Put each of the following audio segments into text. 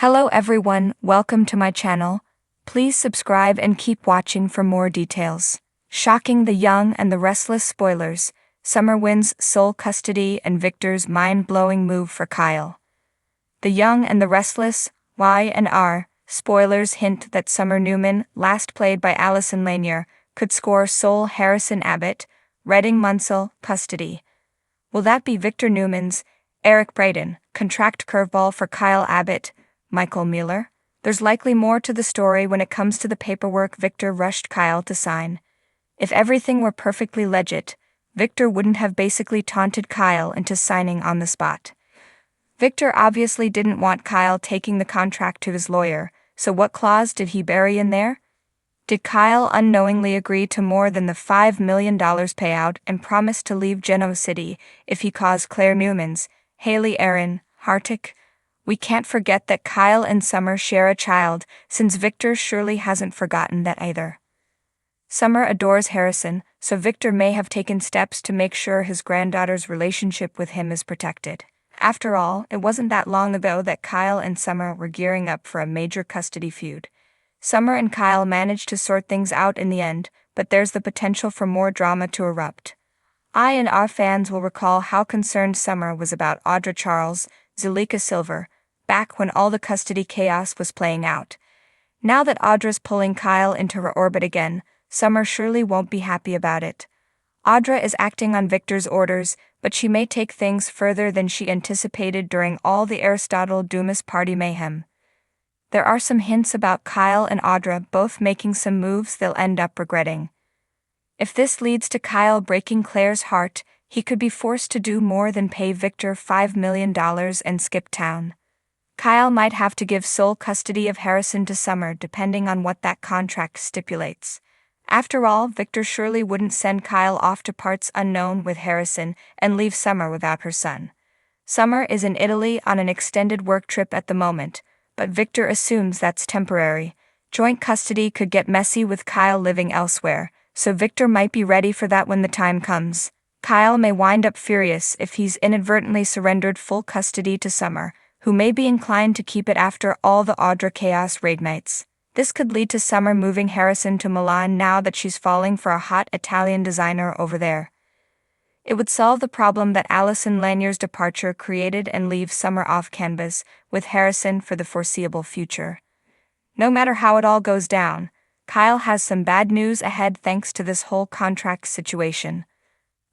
Hello everyone, welcome to my channel. Please subscribe and keep watching for more details. Shocking The Young and the Restless spoilers, Summer wins sole custody and Victor's mind-blowing move for Kyle. The Young and the Restless, Y&R, spoilers hint that Summer Newman, last played by Allison Lanier, could score sole Harrison Abbott, Redding Munsell, custody. Will that be Victor Newman's, Eric Braeden, contract curveball for Kyle Abbott, Michael Mueller? There's likely more to the story when it comes to the paperwork Victor rushed Kyle to sign. If everything were perfectly legit, Victor wouldn't have basically taunted Kyle into signing on the spot. Victor obviously didn't want Kyle taking the contract to his lawyer, so what clause did he bury in there? Did Kyle unknowingly agree to more than the $5 million payout and promise to leave Genoa City if he caused Claire Newman's, Haley Erin, Hartick? We can't forget that Kyle and Summer share a child, since Victor surely hasn't forgotten that either. Summer adores Harrison, so Victor may have taken steps to make sure his granddaughter's relationship with him is protected. After all, it wasn't that long ago that Kyle and Summer were gearing up for a major custody feud. Summer and Kyle managed to sort things out in the end, but there's the potential for more drama to erupt. I&R fans will recall how concerned Summer was about Audra Charles, Zulika Silver, back when all the custody chaos was playing out. Now that Audra's pulling Kyle into her orbit again, Summer surely won't be happy about it. Audra is acting on Victor's orders, but she may take things further than she anticipated during all the Aristotle Dumas party mayhem. There are some hints about Kyle and Audra both making some moves they'll end up regretting. If this leads to Kyle breaking Claire's heart, he could be forced to do more than pay Victor $5 million and skip town. Kyle might have to give sole custody of Harrison to Summer depending on what that contract stipulates. After all, Victor surely wouldn't send Kyle off to parts unknown with Harrison and leave Summer without her son. Summer is in Italy on an extended work trip at the moment, but Victor assumes that's temporary. Joint custody could get messy with Kyle living elsewhere, so Victor might be ready for that when the time comes. Kyle may wind up furious if he's inadvertently surrendered full custody to Summer, who may be inclined to keep it after all the Audra chaos raid nights. This could lead to Summer moving Harrison to Milan now that she's falling for a hot Italian designer over there. It would solve the problem that Allison Lanier's departure created and leave Summer off canvas with Harrison for the foreseeable future. No matter how it all goes down, Kyle has some bad news ahead thanks to this whole contract situation.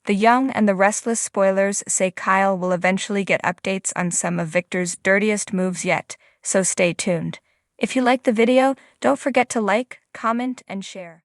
The Young and the Restless spoilers say Kyle will eventually get updates on some of Victor's dirtiest moves yet, so stay tuned. If you liked the video, don't forget to like, comment, and share.